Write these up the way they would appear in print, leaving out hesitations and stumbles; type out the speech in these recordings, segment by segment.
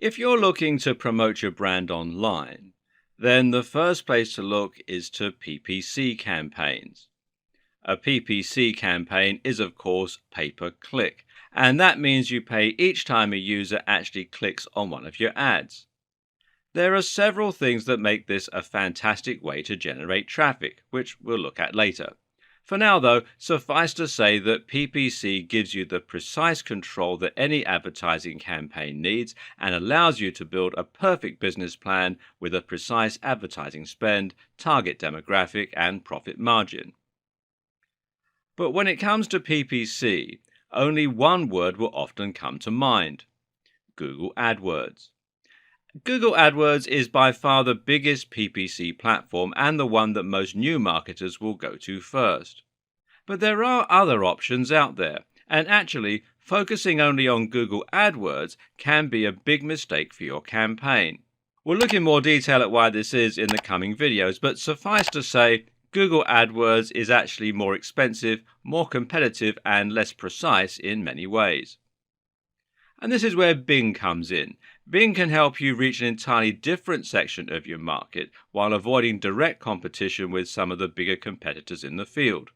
If you're looking to promote your brand online, then the first place to look is to PPC campaigns. A PPC campaign is, of course, pay-per-click, and that means you pay each time a user actually clicks on one of your ads. There are several things that make this a fantastic way to generate traffic, which we'll look at later. For now, though, suffice to say that PPC gives you the precise control that any advertising campaign needs and allows you to build a perfect business plan with a precise advertising spend, target demographic, and profit margin. But when it comes to PPC, only one word will often come to mind: Google AdWords. Google AdWords is by far the biggest PPC platform and the one that most new marketers will go to first. But there are other options out there, and actually, focusing only on Google AdWords can be a big mistake for your campaign. We'll look in more detail at why this is in the coming videos, but suffice to say, Google AdWords is actually more expensive, more competitive, and less precise in many ways. And this is where Bing comes in. Bing can help you reach an entirely different section of your market while avoiding direct competition with some of the bigger competitors in the field.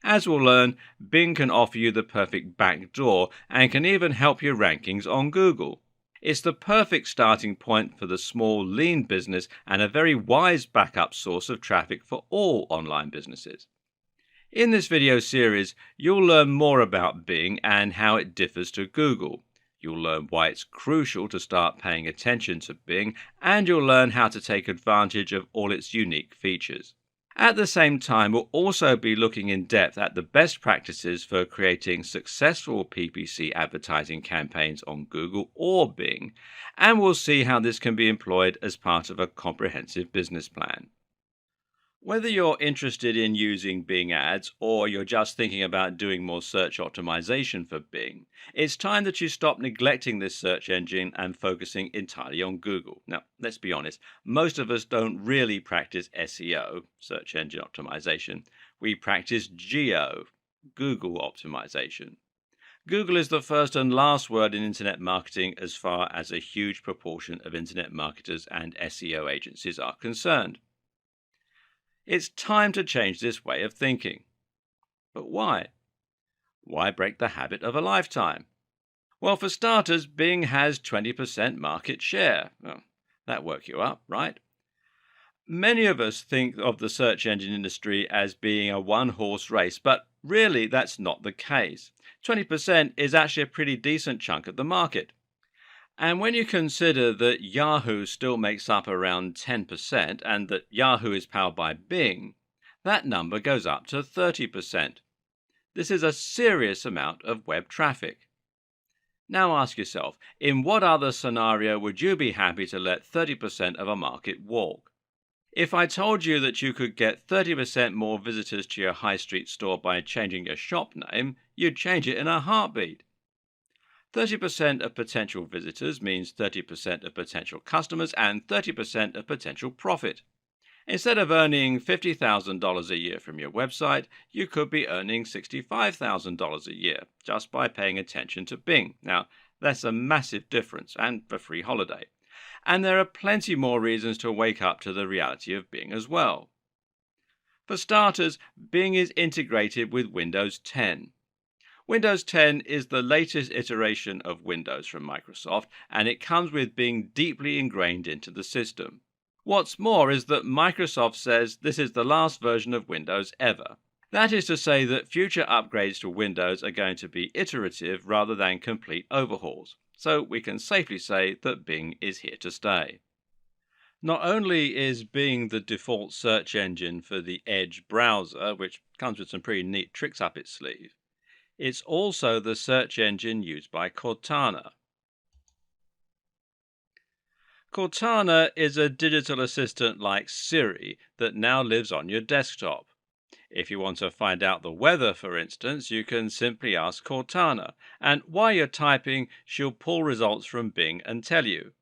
As we'll learn, Bing can offer you the perfect backdoor and can even help your rankings on Google. It's the perfect starting point for the small, lean business and a very wise backup source of traffic for all online businesses. In this video series, you'll learn more about Bing and how it differs to Google. You'll learn why it's crucial to start paying attention to Bing, and you'll learn how to take advantage of all its unique features. At the same time, we'll also be looking in depth at the best practices for creating successful PPC advertising campaigns on Google or Bing, and we'll see how this can be employed as part of a comprehensive business plan. Whether you're interested in using Bing ads or you're just thinking about doing more search optimization for Bing, it's time that you stop neglecting this search engine and focusing entirely on Google. Now, let's be honest, most of us don't really practice SEO, search engine optimization. We practice GEO, Google optimization. Google is the first and last word in internet marketing as far as a huge proportion of internet marketers and SEO agencies are concerned. It's time to change this way of thinking. But why? Why break the habit of a lifetime? Well, for starters, Bing has 20% market share. Well, that'll work you up, right? Many of us think of the search engine industry as being a one-horse race, but really that's not the case. 20% is actually a pretty decent chunk of the market. And when you consider that Yahoo still makes up around 10% and that Yahoo is powered by Bing, that number goes up to 30%. This is a serious amount of web traffic. Now ask yourself, in what other scenario would you be happy to let 30% of a market walk? If I told you that you could get 30% more visitors to your high street store by changing your shop name, you'd change it in a heartbeat. 30% of potential visitors means 30% of potential customers and 30% of potential profit. Instead of earning $50,000 a year from your website, you could be earning $65,000 a year just by paying attention to Bing. Now, that's a massive difference and a free holiday. And there are plenty more reasons to wake up to the reality of Bing as well. For starters, Bing is integrated with Windows 10. Windows 10 is the latest iteration of Windows from Microsoft, and it comes with being deeply ingrained into the system. What's more is that Microsoft says this is the last version of Windows ever. That is to say that future upgrades to Windows are going to be iterative rather than complete overhauls. So we can safely say that Bing is here to stay. Not only is Bing the default search engine for the Edge browser, which comes with some pretty neat tricks up its sleeve, it's also the search engine used by Cortana. Cortana is a digital assistant like Siri that now lives on your desktop. If you want to find out the weather, for instance, you can simply ask Cortana, and while you're typing, she'll pull results from Bing and tell you.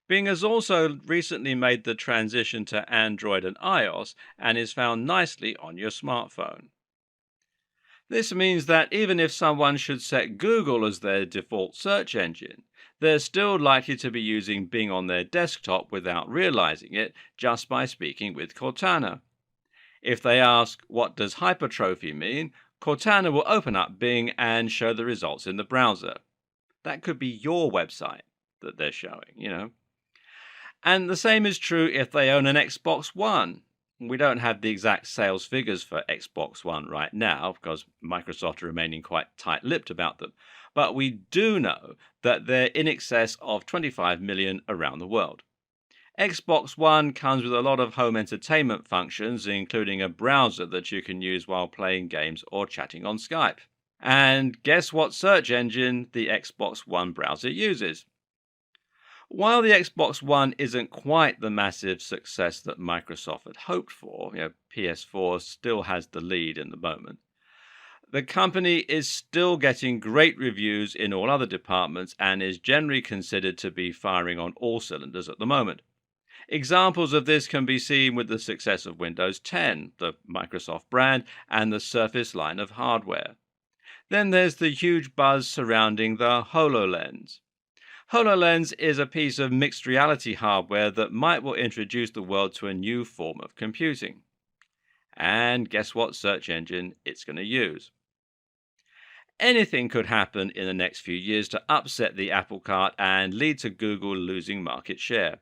Bing has also recently made the transition to Android and iOS and is found nicely on your smartphone. This means that even if someone should set Google as their default search engine, they're still likely to be using Bing on their desktop without realizing it just by speaking with Cortana. If they ask, what does hypertrophy mean? Cortana will open up Bing and show the results in the browser. That could be your website that they're showing. And the same is true if they own an Xbox One. We don't have the exact sales figures for Xbox One right now because Microsoft are remaining quite tight-lipped about them. But we do know that they're in excess of 25 million around the world. Xbox One comes with a lot of home entertainment functions, including a browser that you can use while playing games or chatting on Skype. And guess what search engine the Xbox One browser uses? While the Xbox One isn't quite the massive success that Microsoft had hoped for, PS4 still has the lead in the moment. The company is still getting great reviews in all other departments and is generally considered to be firing on all cylinders at the moment. Examples of this can be seen with the success of Windows 10, the Microsoft brand, and the Surface line of hardware. Then there's the huge buzz surrounding the HoloLens. HoloLens is a piece of mixed reality hardware that might well introduce the world to a new form of computing. And guess what search engine it's going to use? Anything could happen in the next few years to upset the apple cart and lead to Google losing market share.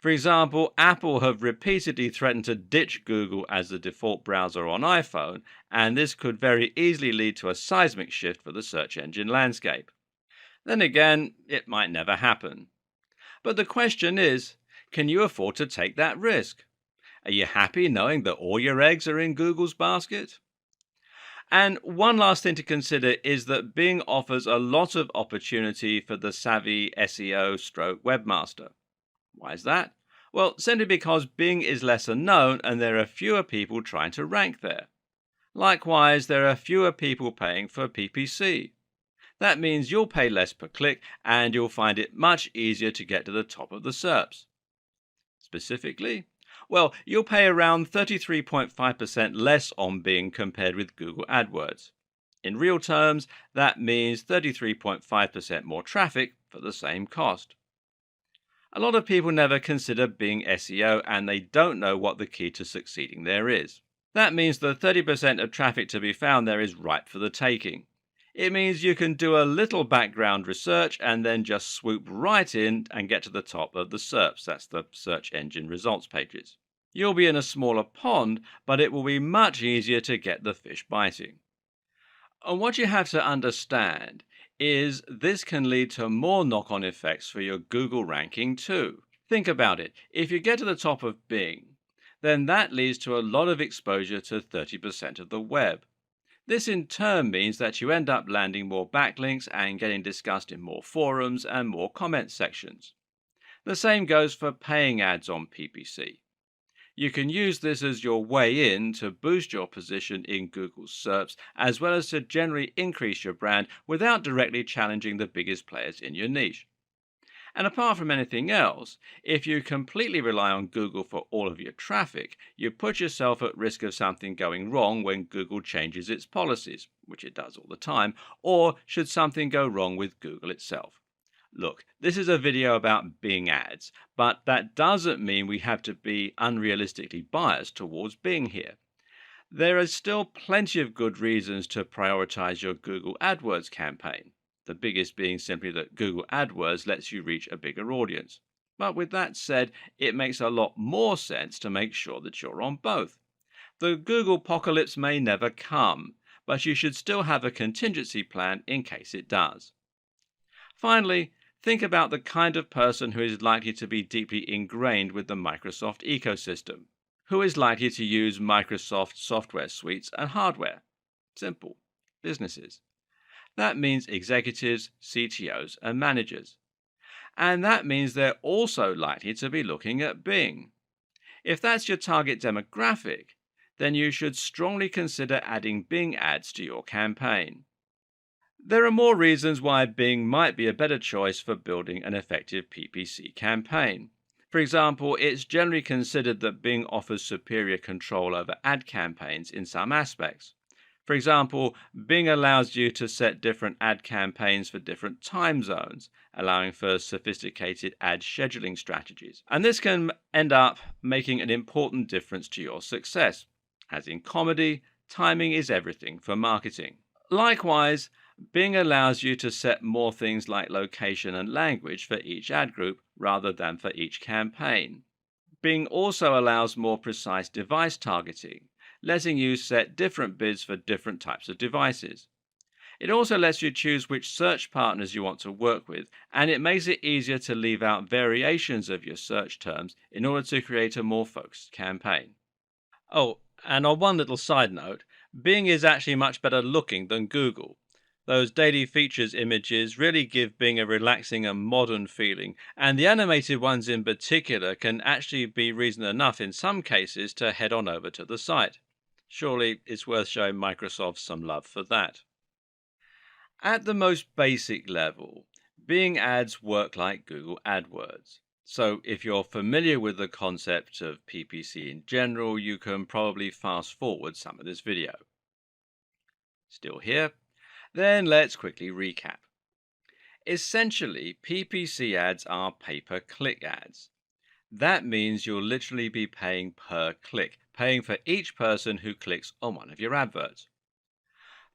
For example, Apple have repeatedly threatened to ditch Google as the default browser on iPhone, and this could very easily lead to a seismic shift for the search engine landscape. Then again, it might never happen. But the question is, can you afford to take that risk? Are you happy knowing that all your eggs are in Google's basket? And one last thing to consider is that Bing offers a lot of opportunity for the savvy SEO stroke webmaster. Why is that? Well, simply because Bing is lesser known and there are fewer people trying to rank there. Likewise, there are fewer people paying for PPC. That means you'll pay less per click and you'll find it much easier to get to the top of the SERPs. Specifically, well, you'll pay around 33.5% less on Bing compared with Google AdWords. In real terms, that means 33.5% more traffic for the same cost. A lot of people never consider Bing SEO and they don't know what the key to succeeding there is. That means the 30% of traffic to be found there is ripe for the taking. It means you can do a little background research and then just swoop right in and get to the top of the SERPs, that's the search engine results pages. You'll be in a smaller pond, but it will be much easier to get the fish biting. And what you have to understand is this can lead to more knock-on effects for your Google ranking too. Think about it. If you get to the top of Bing, then that leads to a lot of exposure to 30% of the web. This in turn means that you end up landing more backlinks and getting discussed in more forums and more comment sections. The same goes for paying ads on PPC. You can use this as your way in to boost your position in Google's SERPs, as well as to generally increase your brand without directly challenging the biggest players in your niche. And apart from anything else, if you completely rely on Google for all of your traffic, you put yourself at risk of something going wrong when Google changes its policies, which it does all the time, or should something go wrong with Google itself. Look, this is a video about Bing ads, but that doesn't mean we have to be unrealistically biased towards Bing here. There are still plenty of good reasons to prioritize your Google AdWords campaign, the biggest being simply that Google AdWords lets you reach a bigger audience. But with that said, it makes a lot more sense to make sure that you're on both. The Google apocalypse may never come, but you should still have a contingency plan in case it does. Finally, think about the kind of person who is likely to be deeply ingrained with the Microsoft ecosystem. Who is likely to use Microsoft software suites and hardware? Simple. Businesses. That means executives, CTOs, and managers. And that means they're also likely to be looking at Bing. If that's your target demographic, then you should strongly consider adding Bing ads to your campaign. There are more reasons why Bing might be a better choice for building an effective PPC campaign. For example, it's generally considered that Bing offers superior control over ad campaigns in some aspects. For example, Bing allows you to set different ad campaigns for different time zones, allowing for sophisticated ad scheduling strategies. And this can end up making an important difference to your success. As in comedy, timing is everything for marketing. Likewise, Bing allows you to set more things like location and language for each ad group rather than for each campaign. Bing also allows more precise device targeting, letting you set different bids for different types of devices. It also lets you choose which search partners you want to work with, and it makes it easier to leave out variations of your search terms in order to create a more focused campaign. Oh, and on one little side note, Bing is actually much better looking than Google. Those daily features images really give Bing a relaxing and modern feeling, and the animated ones in particular can actually be reason enough in some cases to head on over to the site. Surely it's worth showing Microsoft some love for that. At the most basic level, Bing ads work like Google AdWords. So, if you're familiar with the concept of PPC in general, you can probably fast forward some of this video. Still here? Then let's quickly recap. Essentially, PPC ads are pay-per-click ads. That means you'll literally be paying per click, paying for each person who clicks on one of your adverts.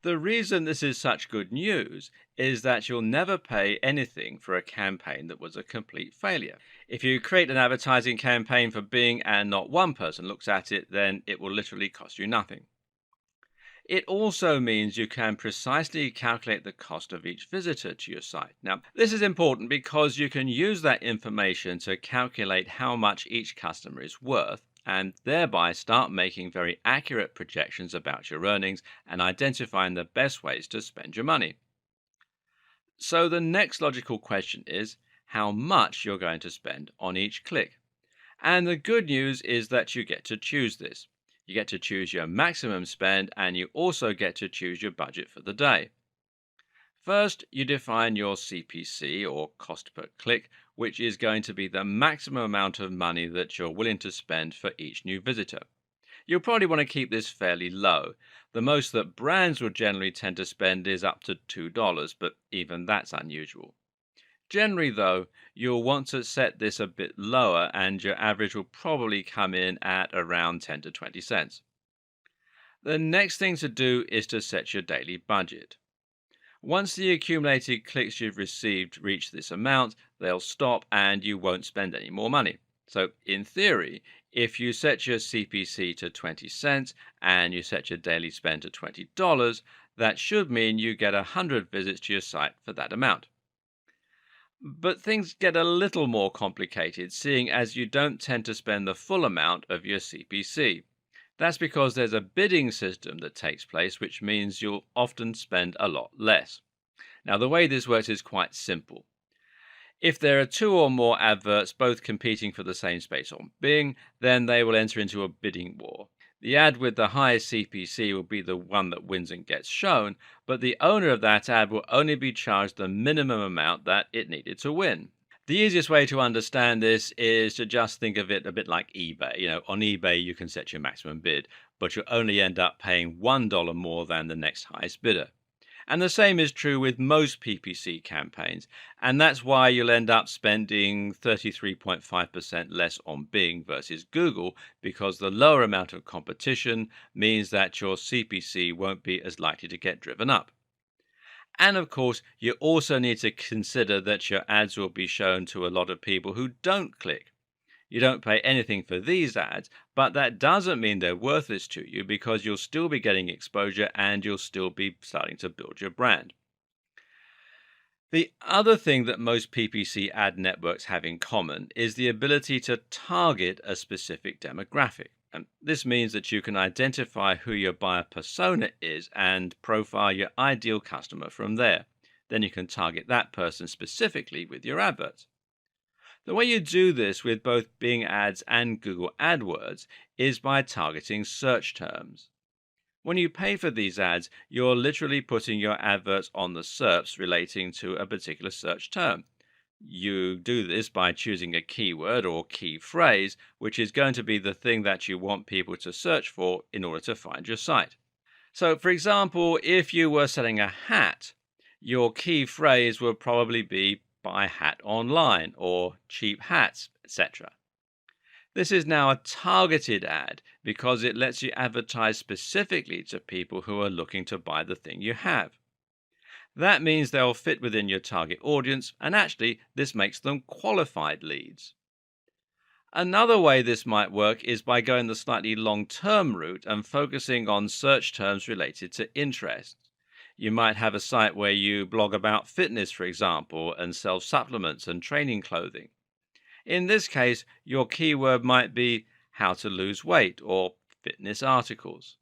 The reason this is such good news is that you'll never pay anything for a campaign that was a complete failure. If you create an advertising campaign for Bing and not one person looks at it, then it will literally cost you nothing. It also means you can precisely calculate the cost of each visitor to your site. Now, this is important because you can use that information to calculate how much each customer is worth and thereby start making very accurate projections about your earnings and identifying the best ways to spend your money. So, the next logical question is how much you're going to spend on each click. And the good news is that you get to choose this. You get to choose your maximum spend and you also get to choose your budget for the day. First, you define your CPC or cost per click, which is going to be the maximum amount of money that you're willing to spend for each new visitor. You'll probably want to keep this fairly low. The most that brands will generally tend to spend is up to $2, but even that's unusual. Generally, though, you'll want to set this a bit lower and your average will probably come in at around 10 to 20 cents. The next thing to do is to set your daily budget. Once the accumulated clicks you've received reach this amount, they'll stop and you won't spend any more money. So, in theory, if you set your CPC to 20 cents and you set your daily spend to $20, that should mean you get 100 visits to your site for that amount. But things get a little more complicated, seeing as you don't tend to spend the full amount of your CPC. That's because there's a bidding system that takes place, which means you'll often spend a lot less. Now, the way this works is quite simple. If there are two or more adverts both competing for the same space on Bing, then they will enter into a bidding war. The ad with the highest CPC will be the one that wins and gets shown, but the owner of that ad will only be charged the minimum amount that it needed to win. The easiest way to understand this is to just think of it a bit like eBay. On eBay you can set your maximum bid, but you'll only end up paying $1 more than the next highest bidder. And the same is true with most PPC campaigns, and that's why you'll end up spending 33.5% less on Bing versus Google, because the lower amount of competition means that your CPC won't be as likely to get driven up. And of course, you also need to consider that your ads will be shown to a lot of people who don't click. You don't pay anything for these ads, but that doesn't mean they're worthless to you because you'll still be getting exposure and you'll still be starting to build your brand. The other thing that most PPC ad networks have in common is the ability to target a specific demographic. And this means that you can identify who your buyer persona is and profile your ideal customer from there. Then you can target that person specifically with your adverts. The way you do this with both Bing ads and Google AdWords is by targeting search terms. When you pay for these ads, you're literally putting your adverts on the SERPs relating to a particular search term. You do this by choosing a keyword or key phrase, which is going to be the thing that you want people to search for in order to find your site. So, for example, if you were selling a hat, your key phrase would probably be buy hat online or cheap hats, etc. This is now a targeted ad because it lets you advertise specifically to people who are looking to buy the thing you have. That means they'll fit within your target audience, and actually, this makes them qualified leads. Another way this might work is by going the slightly long term route and focusing on search terms related to interests. You might have a site where you blog about fitness, for example, and sell supplements and training clothing. In this case, your keyword might be how to lose weight or fitness articles.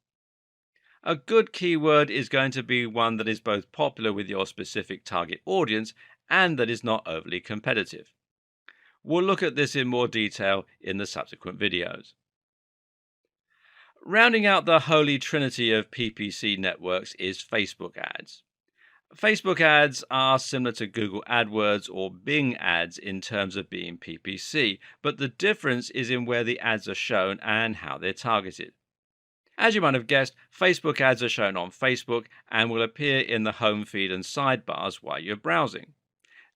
A good keyword is going to be one that is both popular with your specific target audience and that is not overly competitive. We'll look at this in more detail in the subsequent videos. Rounding out the holy trinity of PPC networks is Facebook ads. Facebook ads are similar to Google AdWords or Bing ads in terms of being PPC, but the difference is in where the ads are shown and how they're targeted. As you might have guessed, Facebook ads are shown on Facebook and will appear in the home feed and sidebars while you're browsing.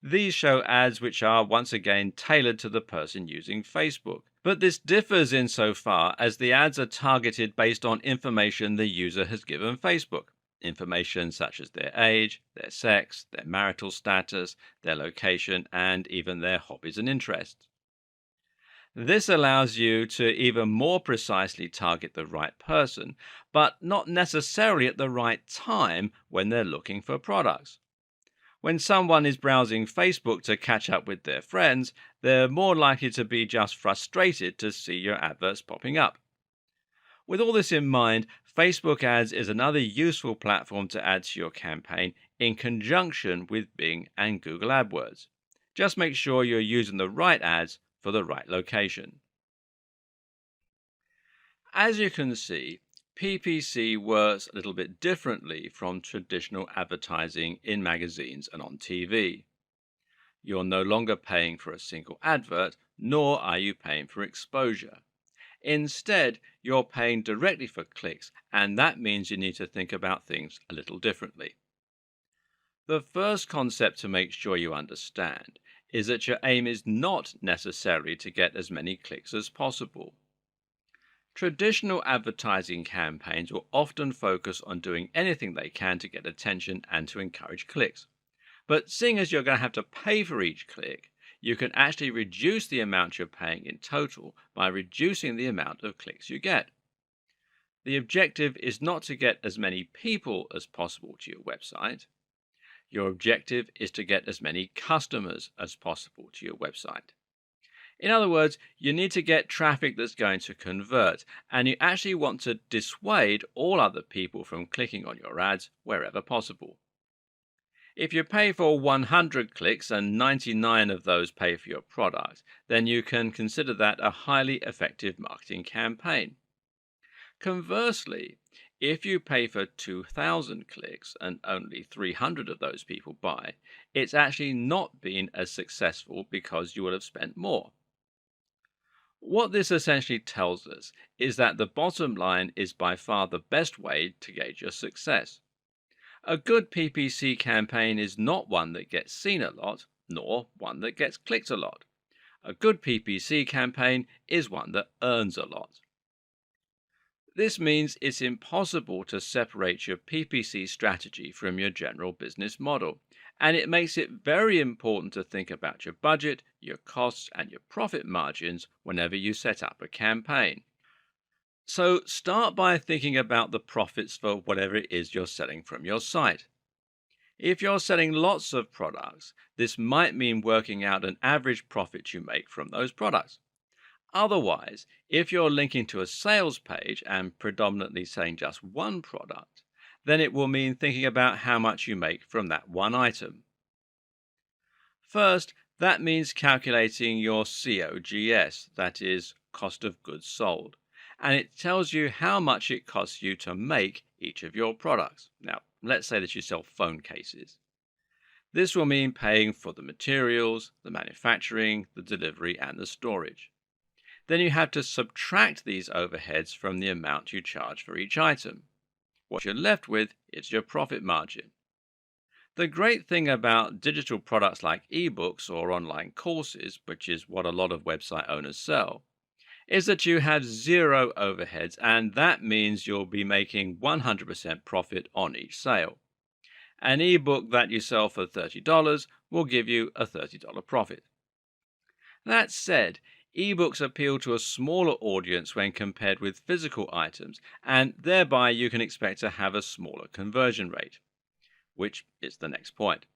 These show ads which are once again tailored to the person using Facebook. But this differs insofar as the ads are targeted based on information the user has given Facebook. Information such as their age, their sex, their marital status, their location, and even their hobbies and interests. This allows you to even more precisely target the right person, but not necessarily at the right time when they're looking for products. When someone is browsing Facebook to catch up with their friends, they're more likely to be just frustrated to see your adverts popping up. With all this in mind, Facebook ads is another useful platform to add to your campaign in conjunction with Bing and Google AdWords. Just make sure you're using the right ads for the right location. As you can see, PPC works a little bit differently from traditional advertising in magazines and on TV. You're no longer paying for a single advert, nor are you paying for exposure. Instead, you're paying directly for clicks, and that means you need to think about things a little differently. The first concept to make sure you understand is that your aim is not necessarily to get as many clicks as possible. Traditional advertising campaigns will often focus on doing anything they can to get attention and to encourage clicks. But seeing as you're going to have to pay for each click, you can actually reduce the amount you're paying in total by reducing the amount of clicks you get. The objective is not to get as many people as possible to your website. Your objective is to get as many customers as possible to your website. In other words, you need to get traffic that's going to convert, and you actually want to dissuade all other people from clicking on your ads wherever possible. If you pay for 100 clicks and 99 of those pay for your product, then you can consider that a highly effective marketing campaign. Conversely, if you pay for 2,000 clicks and only 300 of those people buy, it's actually not been as successful because you will have spent more. What this essentially tells us is that the bottom line is by far the best way to gauge your success. A good PPC campaign is not one that gets seen a lot, nor one that gets clicked a lot. A good PPC campaign is one that earns a lot. This means it's impossible to separate your PPC strategy from your general business model, and it makes it very important to think about your budget, your costs, and your profit margins whenever you set up a campaign. So start by thinking about the profits for whatever it is you're selling from your site. If you're selling lots of products, this might mean working out an average profit you make from those products. Otherwise, if you're linking to a sales page and predominantly selling just one product, then it will mean thinking about how much you make from that one item. First, that means calculating your COGS, that is, cost of goods sold, and it tells you how much it costs you to make each of your products. Now, let's say that you sell phone cases. This will mean paying for the materials, the manufacturing, the delivery, and the storage. Then you have to subtract these overheads from the amount you charge for each item. What you're left with is your profit margin. The great thing about digital products like ebooks or online courses, which is what a lot of website owners sell, is that you have zero overheads, and that means you'll be making 100% profit on each sale. An ebook that you sell for $30 will give you a $30 profit. That said, ebooks appeal to a smaller audience when compared with physical items, and thereby you can expect to have a smaller conversion rate, which is the next point.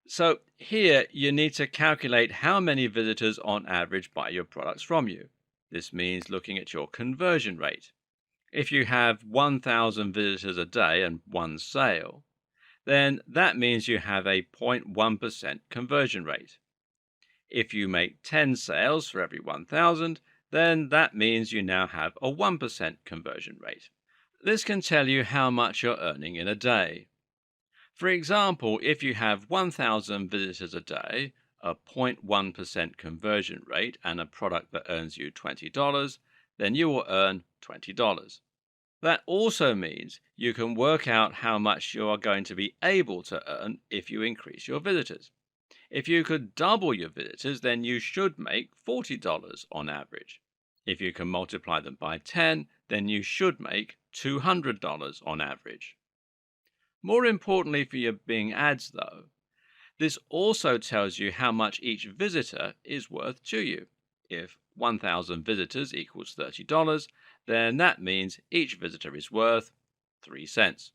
So here you need to calculate how many visitors on average buy your products from you. This means looking at your conversion rate. If you have 1,000 visitors a day and one sale, then that means you have a 0.1% conversion rate. If you make 10 sales for every 1,000, then that means you now have a 1% conversion rate. This can tell you how much you're earning in a day. For example, if you have 1,000 visitors a day, a 0.1% conversion rate, and a product that earns you $20, then you will earn $20. That also means you can work out how much you are going to be able to earn if you increase your visitors. If you could double your visitors, then you should make $40 on average. If you can multiply them by 10, then you should make $200 on average. More importantly for your Bing ads, though, this also tells you how much each visitor is worth to you. If 1,000 visitors equals $30, then that means each visitor is worth 3 cents.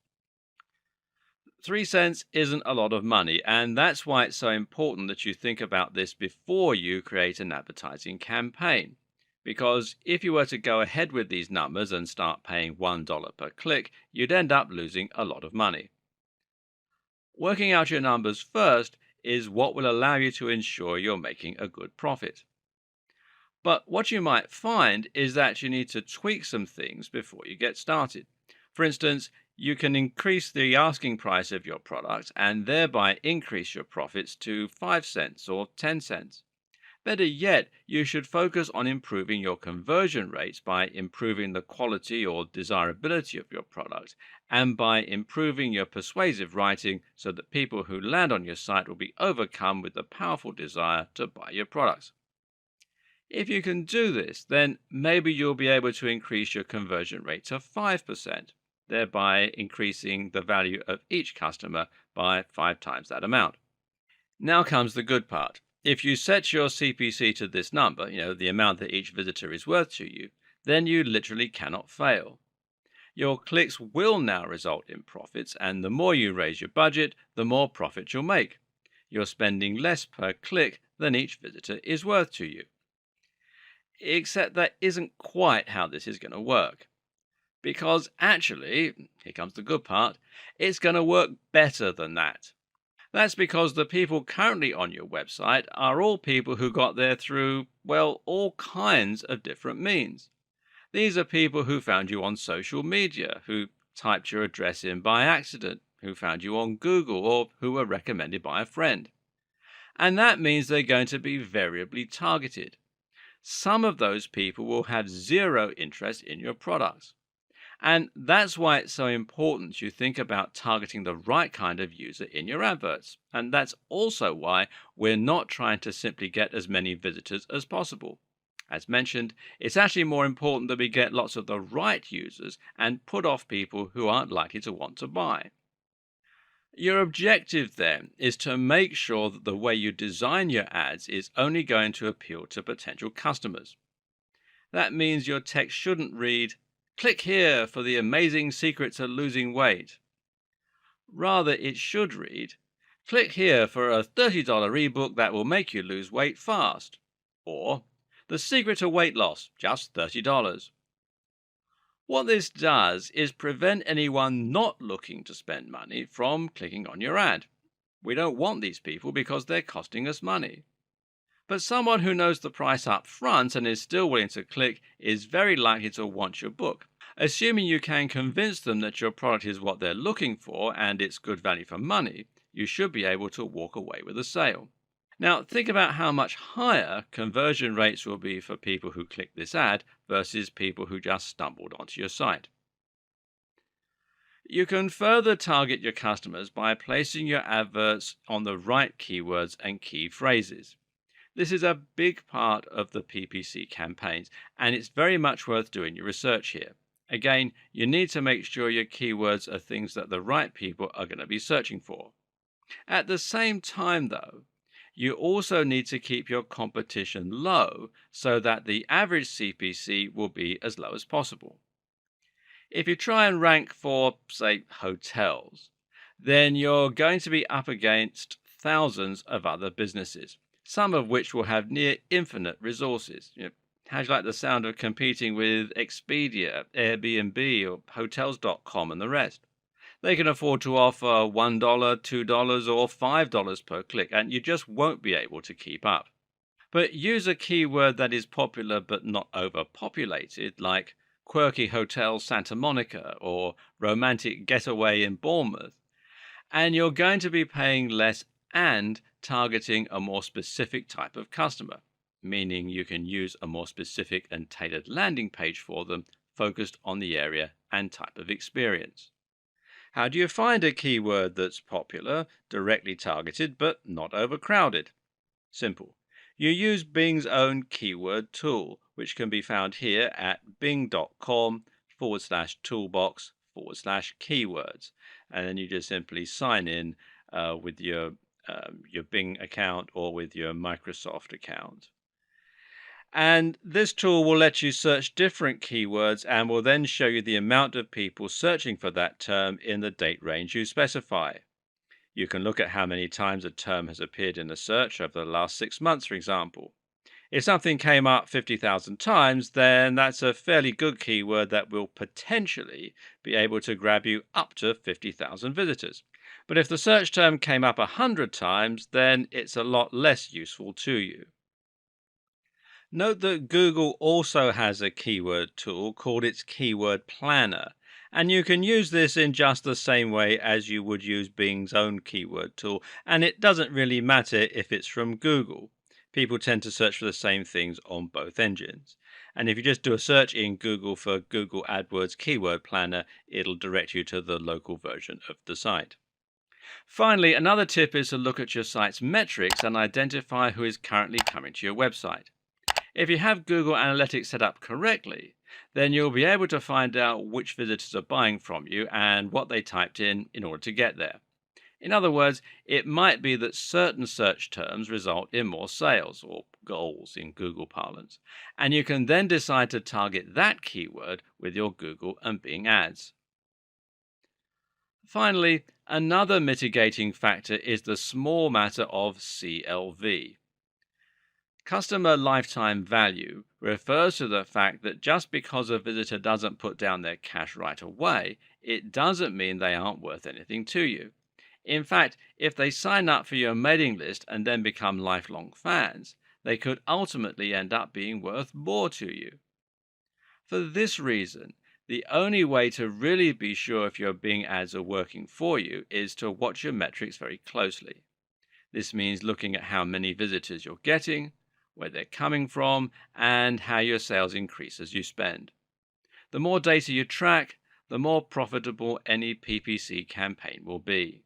3 cents isn't a lot of money, and that's why it's so important that you think about this before you create an advertising campaign. Because if you were to go ahead with these numbers and start paying $1 per click, you'd end up losing a lot of money. Working out your numbers first is what will allow you to ensure you're making a good profit. But what you might find is that you need to tweak some things before you get started. For instance, you can increase the asking price of your product and thereby increase your profits to 5 cents or 10 cents. Better yet, you should focus on improving your conversion rates by improving the quality or desirability of your product and by improving your persuasive writing so that people who land on your site will be overcome with the powerful desire to buy your products. If you can do this, then maybe you'll be able to increase your conversion rate to 5%, thereby increasing the value of each customer by 5 times that amount. Now comes the good part. If you set your CPC to this number, the amount that each visitor is worth to you, then you literally cannot fail. Your clicks will now result in profits, and the more you raise your budget, the more profit you'll make. You're spending less per click than each visitor is worth to you. Except that isn't quite how this is going to work. Because actually, here comes the good part, it's going to work better than that. That's because the people currently on your website are all people who got there through, well, all kinds of different means. These are people who found you on social media, who typed your address in by accident, who found you on Google, or who were recommended by a friend. And that means they're going to be variably targeted. Some of those people will have zero interest in your products. And that's why it's so important you think about targeting the right kind of user in your adverts. And that's also why we're not trying to simply get as many visitors as possible. As mentioned, it's actually more important that we get lots of the right users and put off people who aren't likely to want to buy. Your objective then is to make sure that the way you design your ads is only going to appeal to potential customers. That means your text shouldn't read, "Click here for the amazing secret to losing weight." Rather, it should read, "Click here for a $30 ebook that will make you lose weight fast." Or, "The secret to weight loss, just $30. What this does is prevent anyone not looking to spend money from clicking on your ad. We don't want these people because they're costing us money. But someone who knows the price up front and is still willing to click is very likely to want your book. Assuming you can convince them that your product is what they're looking for and it's good value for money, you should be able to walk away with a sale. Now, think about how much higher conversion rates will be for people who click this ad versus people who just stumbled onto your site. You can further target your customers by placing your adverts on the right keywords and key phrases. This is a big part of the PPC campaigns, and it's very much worth doing your research here. Again, you need to make sure your keywords are things that the right people are going to be searching for. At the same time, though, you also need to keep your competition low so that the average CPC will be as low as possible. If you try and rank for, say, hotels, then you're going to be up against thousands of other businesses, some of which will have near infinite resources. How do you like the sound of competing with Expedia, Airbnb, or Hotels.com and the rest? They can afford to offer $1, $2, or $5 per click, and you just won't be able to keep up. But use a keyword that is popular but not overpopulated, like quirky hotel Santa Monica or romantic getaway in Bournemouth, and you're going to be paying less and targeting a more specific type of customer, meaning you can use a more specific and tailored landing page for them focused on the area and type of experience. How do you find a keyword that's popular, directly targeted, but not overcrowded? Simple. You use Bing's own keyword tool, which can be found here at bing.com/toolbox/keywords. And then you just simply sign in with your Bing account or with your Microsoft account. And this tool will let you search different keywords and will then show you the amount of people searching for that term in the date range you specify. You can look at how many times a term has appeared in a search over the last 6 months, for example. If something came up 50,000 times, then that's a fairly good keyword that will potentially be able to grab you up to 50,000 visitors. But if the search term came up 100 times, then it's a lot less useful to you. Note that Google also has a keyword tool called its Keyword Planner, and you can use this in just the same way as you would use Bing's own keyword tool, and it doesn't really matter if it's from Google. People tend to search for the same things on both engines. And if you just do a search in Google for Google AdWords Keyword Planner, it'll direct you to the local version of the site. Finally, another tip is to look at your site's metrics and identify who is currently coming to your website. If you have Google Analytics set up correctly, then you'll be able to find out which visitors are buying from you and what they typed in order to get there. In other words, it might be that certain search terms result in more sales, or goals in Google parlance, and you can then decide to target that keyword with your Google and Bing ads. Finally, another mitigating factor is the small matter of CLV. Customer lifetime value refers to the fact that just because a visitor doesn't put down their cash right away, it doesn't mean they aren't worth anything to you. In fact, if they sign up for your mailing list and then become lifelong fans, they could ultimately end up being worth more to you. For this reason, the only way to really be sure if your Bing ads are working for you is to watch your metrics very closely. This means looking at how many visitors you're getting, where they're coming from, and how your sales increase as you spend. The more data you track, the more profitable any PPC campaign will be.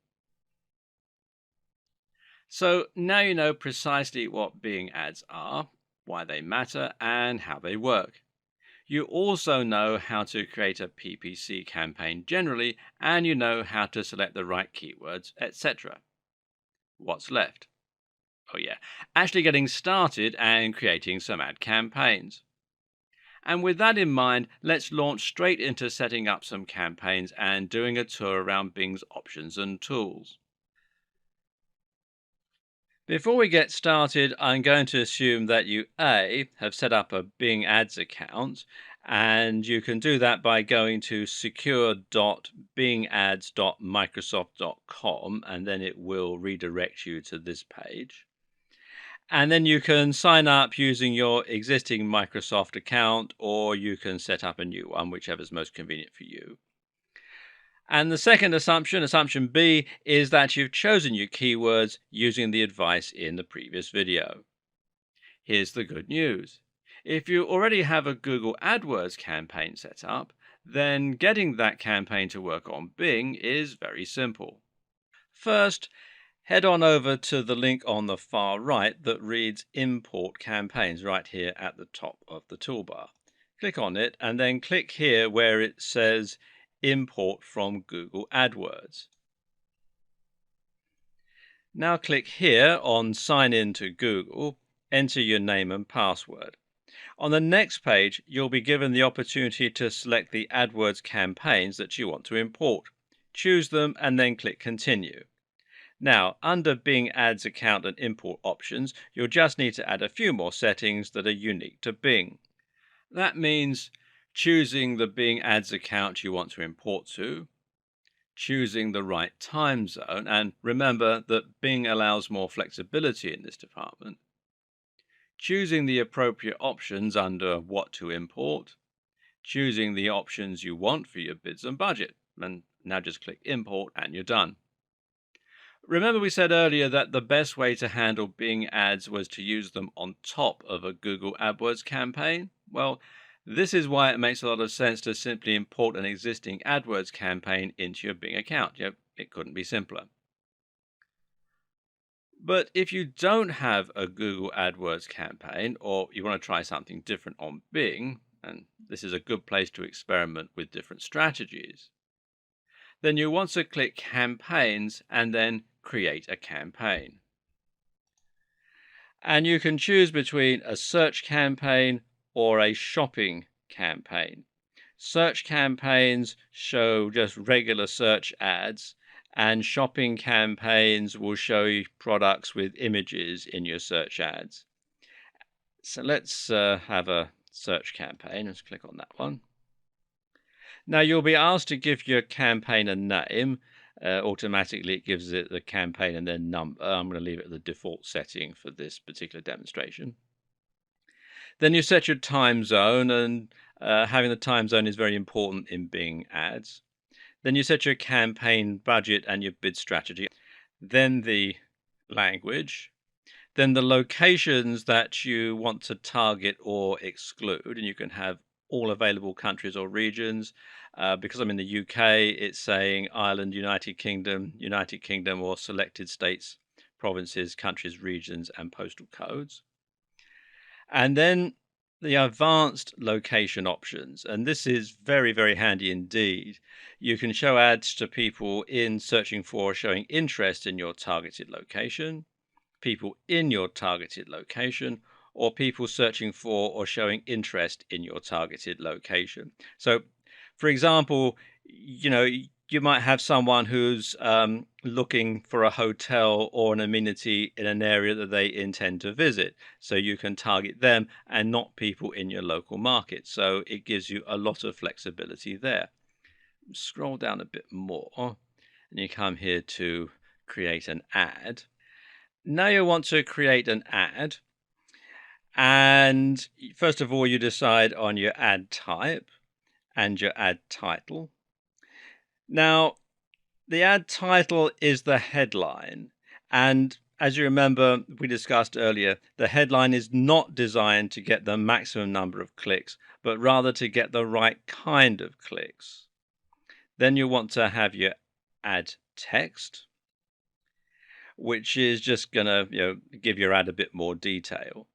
So now you know precisely what Bing ads are, why they matter, and how they work. You also know how to create a PPC campaign generally, and you know how to select the right keywords, etc. What's left? Oh yeah, actually getting started and creating some ad campaigns. And with that in mind, let's launch straight into setting up some campaigns and doing a tour around Bing's options and tools. Before we get started, I'm going to assume that you have set up a Bing Ads account, and you can do that by going to secure.bingads.microsoft.com, and then it will redirect you to this page. And then you can sign up using your existing Microsoft account, or you can set up a new one, whichever is most convenient for you. And the second assumption, assumption B, is that you've chosen your keywords using the advice in the previous video. Here's the good news. If you already have a Google AdWords campaign set up, then getting that campaign to work on Bing is very simple. First, head on over to the link on the far right that reads Import Campaigns right here at the top of the toolbar. Click on it and then click here where it says Import from Google AdWords. Now click here on Sign in to Google, enter your name and password. On the next page, you'll be given the opportunity to select the AdWords campaigns that you want to import. Choose them and then click Continue. Now, under Bing Ads account and import options, you'll just need to add a few more settings that are unique to Bing. That means choosing the Bing Ads account you want to import to, choosing the right time zone, and remember that Bing allows more flexibility in this department, choosing the appropriate options under what to import, choosing the options you want for your bids and budget, and now just click Import and you're done. Remember we said earlier that the best way to handle Bing ads was to use them on top of a Google AdWords campaign? Well, this is why it makes a lot of sense to simply import an existing AdWords campaign into your Bing account. It couldn't be simpler. But if you don't have a Google AdWords campaign or you want to try something different on Bing, and this is a good place to experiment with different strategies, then you want to click Campaigns and then Create a Campaign. And you can choose between a search campaign or a shopping campaign. Search campaigns show just regular search ads, and shopping campaigns will show you products with images in your search ads. So let's have a search campaign. Let's click on that one. Now you'll be asked to give your campaign a name. Automatically it gives it the campaign and then number. I'm going to leave it at the default setting for this particular demonstration. Then you set your time zone, and having the time zone is very important in Bing ads. Then you set your campaign budget and your bid strategy. Then the language. Then the locations that you want to target or exclude, and you can have all available countries or regions. Because I'm in the UK, it's saying Ireland, United Kingdom, or selected states, provinces, countries, regions, and postal codes. And then the advanced location options. And this is very, very handy indeed. You can show ads to people in searching for or showing interest in your targeted location, people in your targeted location, or people searching for or showing interest in your targeted location. So, for example, you might have someone who's looking for a hotel or an amenity in an area that they intend to visit. So you can target them and not people in your local market. So it gives you a lot of flexibility there. Scroll down a bit more and you come here to create an ad. Now you want to create an ad. And first of all, you decide on your ad type and your ad title. Now, the ad title is the headline. And as you remember, we discussed earlier, the headline is not designed to get the maximum number of clicks, but rather to get the right kind of clicks. Then you want to have your ad text, which is just going to give your ad a bit more detail.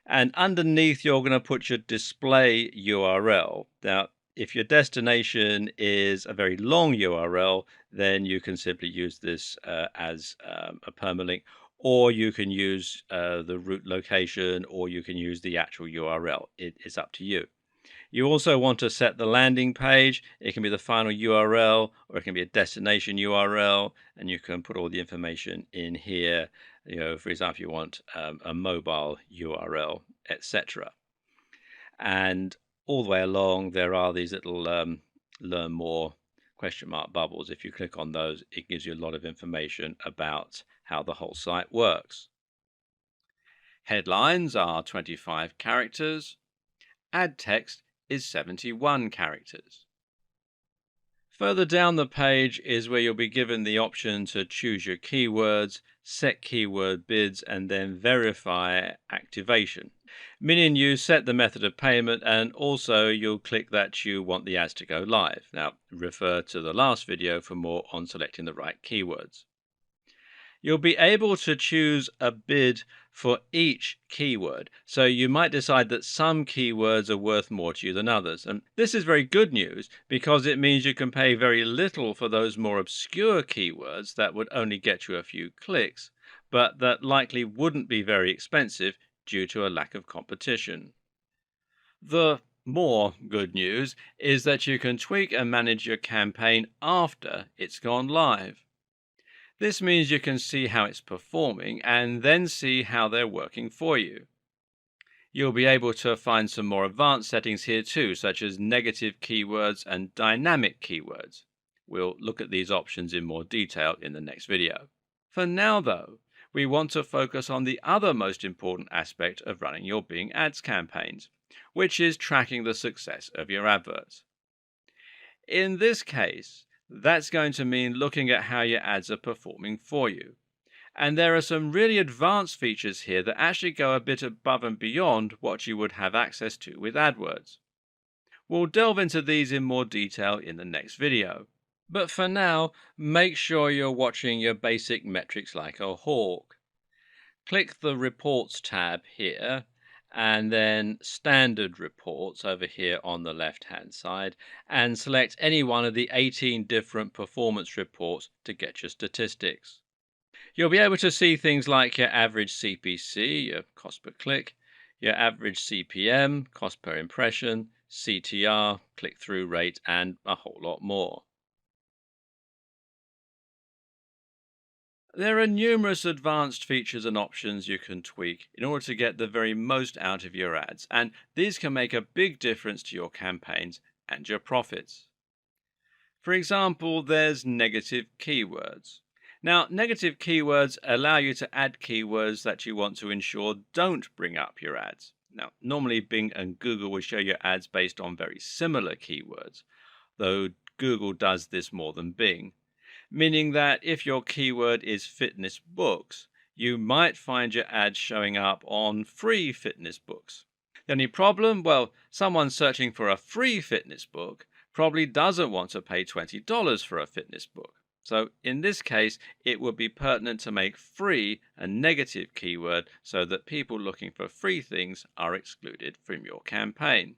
And underneath, you're going to put your display URL. Now, if your destination is a very long URL, then you can simply use this as a permalink, or you can use the route location, or you can use the actual URL. It is up to you. You also want to set the landing page. It can be the final URL, or it can be a destination URL, and you can put all the information in here. For example, you want a mobile URL, etc. And all the way along, there are these little learn more question mark bubbles. If you click on those, it gives you a lot of information about how the whole site works. Headlines are 25 characters. Ad text is 71 characters. Further down the page is where you'll be given the option to choose your keywords, set keyword bids, and then verify activation. Meaning you set the method of payment and also you'll click that you want the ads to go live. Now, refer to the last video for more on selecting the right keywords. You'll be able to choose a bid for each keyword. So you might decide that some keywords are worth more to you than others. And this is very good news because it means you can pay very little for those more obscure keywords that would only get you a few clicks, but that likely wouldn't be very expensive due to a lack of competition. The more good news is that you can tweak and manage your campaign after it's gone live. This means you can see how it's performing and then see how they're working for you. You'll be able to find some more advanced settings here too, such as negative keywords and dynamic keywords. We'll look at these options in more detail in the next video. For now, though, we want to focus on the other most important aspect of running your Bing Ads campaigns, which is tracking the success of your adverts. In this case, that's going to mean looking at how your ads are performing for you. And there are some really advanced features here that actually go a bit above and beyond what you would have access to with AdWords. We'll delve into these in more detail in the next video. But for now, make sure you're watching your basic metrics like a hawk. Click the Reports tab here and then Standard Reports over here on the left-hand side and select any one of the 18 different performance reports to get your statistics. You'll be able to see things like your average CPC, your cost per click, your average CPM, cost per impression, CTR, click-through rate, and a whole lot more. There are numerous advanced features and options you can tweak in order to get the very most out of your ads, and these can make a big difference to your campaigns and your profits. For example, there's negative keywords. Now, negative keywords allow you to add keywords that you want to ensure don't bring up your ads. Now, normally Bing and Google will show your ads based on very similar keywords, though Google does this more than Bing, meaning that if your keyword is fitness books, you might find your ads showing up on free fitness books. The only problem? Well, someone searching for a free fitness book probably doesn't want to pay $20 for a fitness book. So in this case, it would be pertinent to make free a negative keyword so that people looking for free things are excluded from your campaign.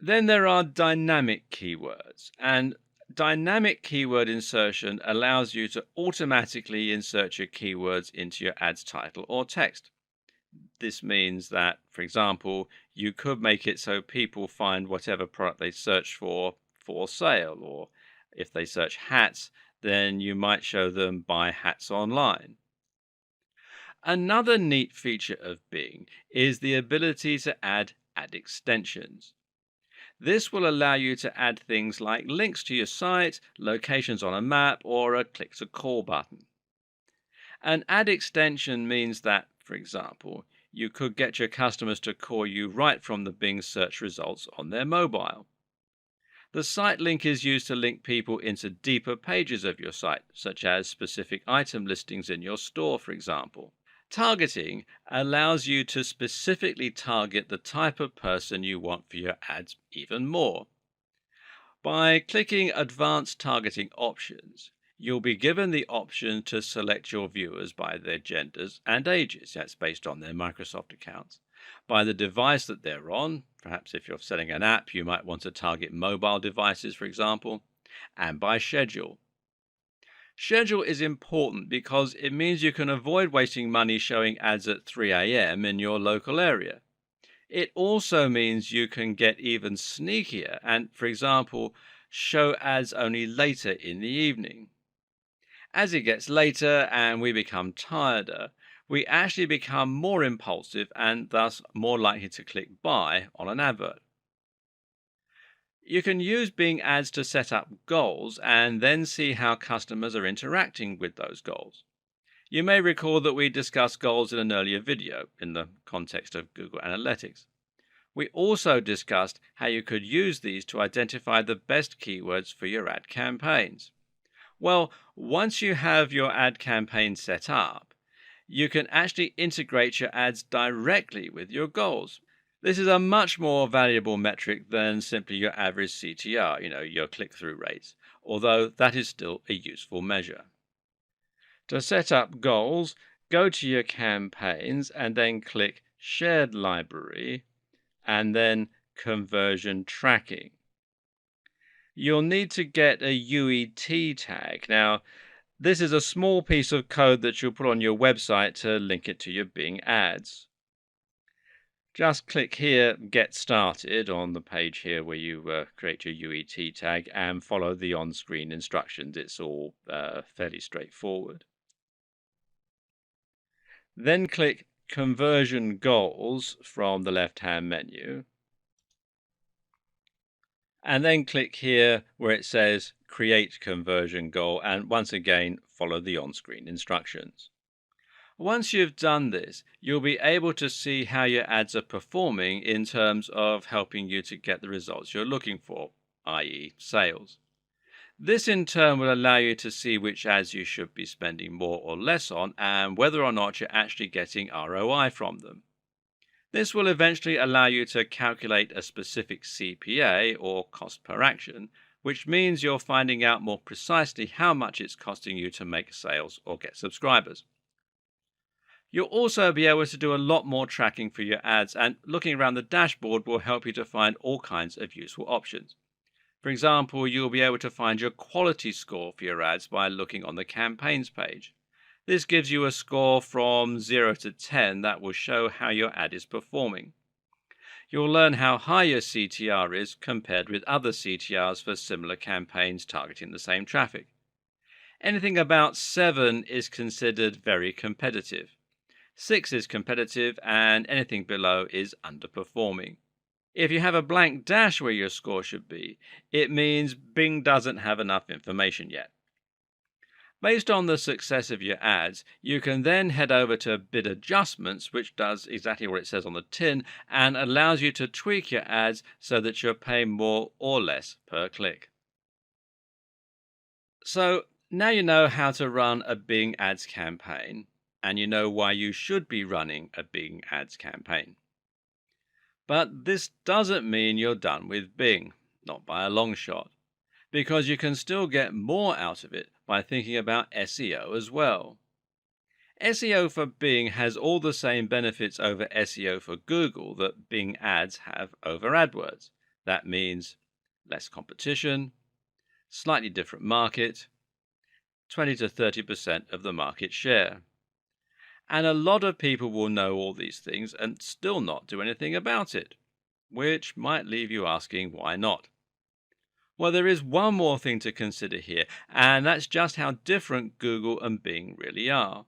Then there are dynamic keywords, and dynamic keyword insertion allows you to automatically insert your keywords into your ad's title or text. This means that, for example, you could make it so people find whatever product they search for sale, or if they search hats, then you might show them buy hats online. Another neat feature of Bing is the ability to add ad extensions. This will allow you to add things like links to your site, locations on a map, or a click to call button. An ad extension means that, for example, you could get your customers to call you right from the Bing search results on their mobile. The site link is used to link people into deeper pages of your site, such as specific item listings in your store, for example. Targeting allows you to specifically target the type of person you want for your ads even more. By clicking Advanced Targeting Options, you'll be given the option to select your viewers by their genders and ages. That's based on their Microsoft accounts. By the device that they're on, perhaps if you're selling an app, you might want to target mobile devices, for example, and by schedule. Schedule is important because it means you can avoid wasting money showing ads at 3 a.m. in your local area. It also means you can get even sneakier and, for example, show ads only later in the evening. As it gets later and we become tireder, we actually become more impulsive and thus more likely to click buy on an advert. You can use Bing Ads to set up goals and then see how customers are interacting with those goals. You may recall that we discussed goals in an earlier video in the context of Google Analytics. We also discussed how you could use these to identify the best keywords for your ad campaigns. Well, once you have your ad campaign set up, you can actually integrate your ads directly with your goals. This is a much more valuable metric than simply your average CTR, your click through rates, although that is still a useful measure. To set up goals, go to your campaigns and then click Shared Library and then Conversion Tracking. You'll need to get a UET tag. Now, this is a small piece of code that you'll put on your website to link it to your Bing ads. Just click here, Get Started, on the page here where you create your UET tag and follow the on-screen instructions. It's all fairly straightforward. Then click Conversion Goals from the left-hand menu. And then click here where it says Create Conversion Goal, and once again, follow the on-screen instructions. Once you've done this, you'll be able to see how your ads are performing in terms of helping you to get the results you're looking for, i.e. sales. This in turn will allow you to see which ads you should be spending more or less on and whether or not you're actually getting ROI from them. This will eventually allow you to calculate a specific CPA, or cost per action, which means you're finding out more precisely how much it's costing you to make sales or get subscribers. You'll also be able to do a lot more tracking for your ads, and looking around the dashboard will help you to find all kinds of useful options. For example, you'll be able to find your quality score for your ads by looking on the campaigns page. This gives you a score from 0 to 10 that will show how your ad is performing. You'll learn how high your CTR is compared with other CTRs for similar campaigns targeting the same traffic. Anything about 7 is considered very competitive. 6 is competitive, and anything below is underperforming. If you have a blank dash where your score should be, it means Bing doesn't have enough information yet. Based on the success of your ads, you can then head over to Bid Adjustments, which does exactly what it says on the tin and allows you to tweak your ads so that you're paying more or less per click. So now you know how to run a Bing Ads campaign, and you know why you should be running a Bing Ads campaign. But this doesn't mean you're done with Bing, not by a long shot, because you can still get more out of it by thinking about SEO as well. SEO for Bing has all the same benefits over SEO for Google that Bing ads have over AdWords. That means less competition, slightly different market, 20 to 30% of the market share. And a lot of people will know all these things and still not do anything about it, which might leave you asking why not. Well, there is one more thing to consider here, and that's just how different Google and Bing really are.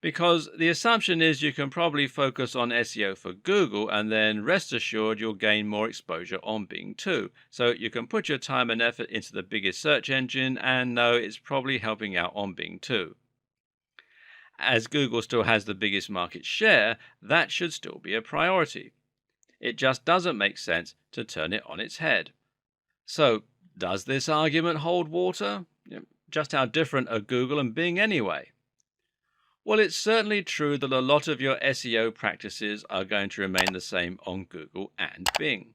Because the assumption is you can probably focus on SEO for Google, and then rest assured you'll gain more exposure on Bing too. So you can put your time and effort into the biggest search engine and know it's probably helping out on Bing too. As Google still has the biggest market share, that should still be a priority. It just doesn't make sense to turn it on its head. So, does this argument hold water? Just how different are Google and Bing anyway? Well, it's certainly true that a lot of your SEO practices are going to remain the same on Google and Bing.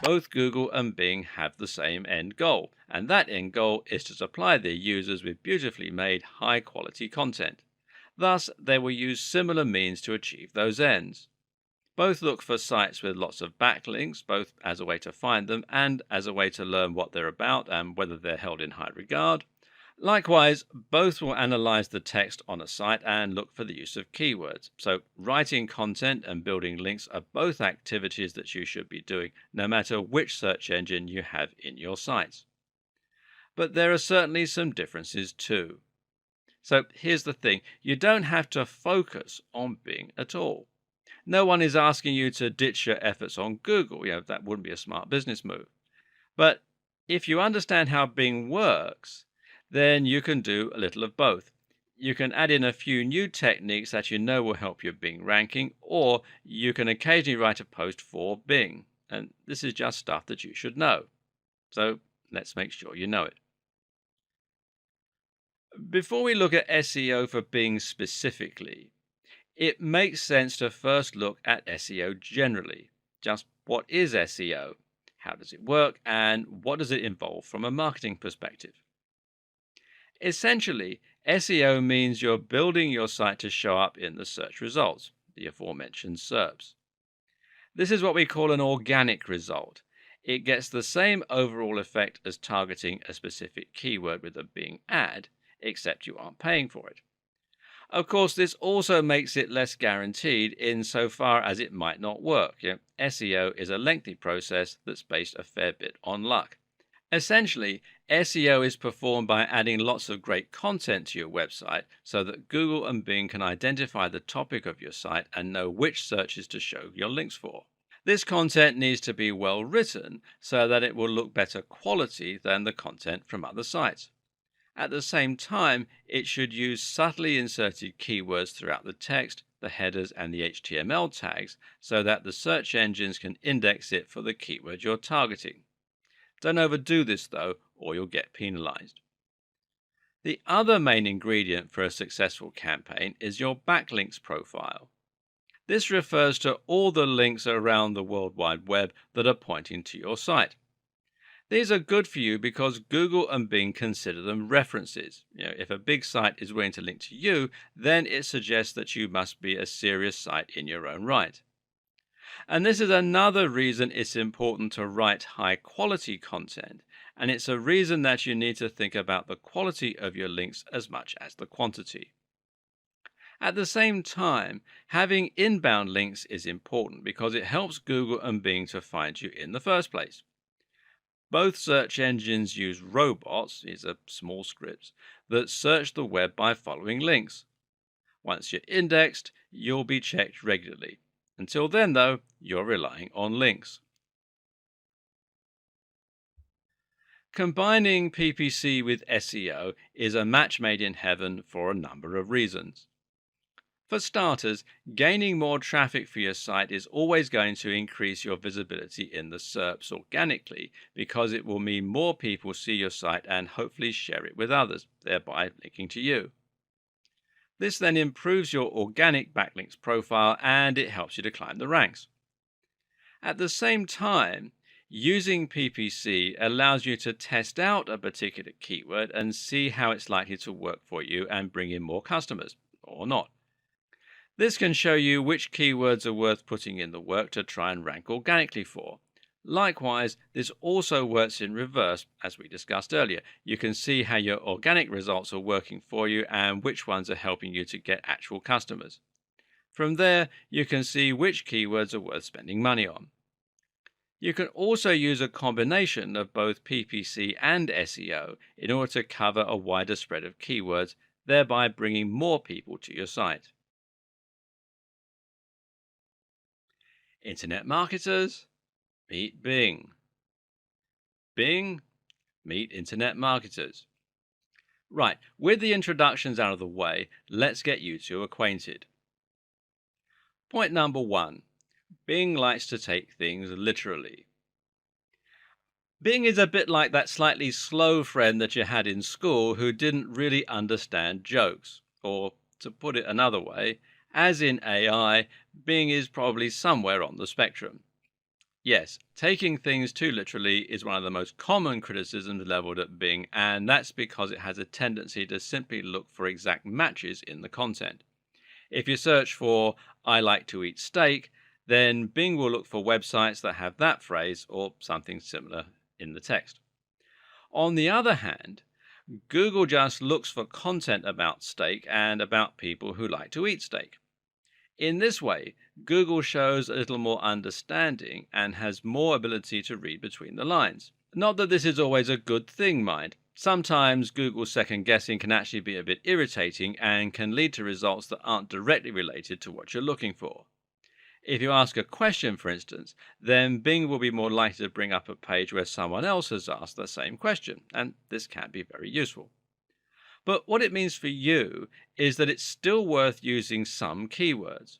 Both Google and Bing have the same end goal, and that end goal is to supply their users with beautifully made, high-quality content. Thus, they will use similar means to achieve those ends. Both look for sites with lots of backlinks, both as a way to find them and as a way to learn what they're about and whether they're held in high regard. Likewise, both will analyze the text on a site and look for the use of keywords. So, writing content and building links are both activities that you should be doing, no matter which search engine you have in your sites. But there are certainly some differences too. So here's the thing, you don't have to focus on Bing at all. No one is asking you to ditch your efforts on Google. That wouldn't be a smart business move. But if you understand how Bing works, then you can do a little of both. You can add in a few new techniques that you know will help your Bing ranking, or you can occasionally write a post for Bing. And this is just stuff that you should know. So let's make sure you know it. Before we look at SEO for Bing specifically, it makes sense to first look at SEO generally. Just what is SEO? How does it work? And what does it involve from a marketing perspective? Essentially, SEO means you're building your site to show up in the search results, the aforementioned SERPs. This is what we call an organic result. It gets the same overall effect as targeting a specific keyword with a Bing ad, except you aren't paying for it. Of course, this also makes it less guaranteed insofar as it might not work. SEO is a lengthy process that's based a fair bit on luck. Essentially, SEO is performed by adding lots of great content to your website so that Google and Bing can identify the topic of your site and know which searches to show your links for. This content needs to be well written so that it will look better quality than the content from other sites. At the same time, it should use subtly inserted keywords throughout the text, the headers, and the HTML tags so that the search engines can index it for the keyword you're targeting. Don't overdo this though, or you'll get penalized. The other main ingredient for a successful campaign is your backlinks profile. This refers to all the links around the World Wide Web that are pointing to your site. These are good for you because Google and Bing consider them references. If a big site is willing to link to you, then it suggests that you must be a serious site in your own right. And this is another reason it's important to write high quality content. And it's a reason that you need to think about the quality of your links as much as the quantity. At the same time, having inbound links is important because it helps Google and Bing to find you in the first place. Both search engines use robots, these are small scripts, that search the web by following links. Once you're indexed, you'll be checked regularly. Until then, though, you're relying on links. Combining PPC with SEO is a match made in heaven for a number of reasons. For starters, gaining more traffic for your site is always going to increase your visibility in the SERPs organically because it will mean more people see your site and hopefully share it with others, thereby linking to you. This then improves your organic backlinks profile and it helps you to climb the ranks. At the same time, using PPC allows you to test out a particular keyword and see how it's likely to work for you and bring in more customers, or not. This can show you which keywords are worth putting in the work to try and rank organically for. Likewise, this also works in reverse, as we discussed earlier. You can see how your organic results are working for you and which ones are helping you to get actual customers. From there, you can see which keywords are worth spending money on. You can also use a combination of both PPC and SEO in order to cover a wider spread of keywords, thereby bringing more people to your site. Internet marketers, meet Bing. Bing, meet internet marketers. Right, with the introductions out of the way, let's get you two acquainted. Point number one, Bing likes to take things literally. Bing is a bit like that slightly slow friend that you had in school who didn't really understand jokes. Or, to put it another way, as in AI, Bing is probably somewhere on the spectrum. Yes, taking things too literally is one of the most common criticisms leveled at Bing, and that's because it has a tendency to simply look for exact matches in the content. If you search for "I like to eat steak," then Bing will look for websites that have that phrase or something similar in the text. On the other hand, Google just looks for content about steak and about people who like to eat steak. In this way, Google shows a little more understanding and has more ability to read between the lines. Not that this is always a good thing, mind. Sometimes Google's second guessing can actually be a bit irritating and can lead to results that aren't directly related to what you're looking for. If you ask a question, for instance, then Bing will be more likely to bring up a page where someone else has asked the same question, and this can be very useful. But what it means for you is that it's still worth using some keywords.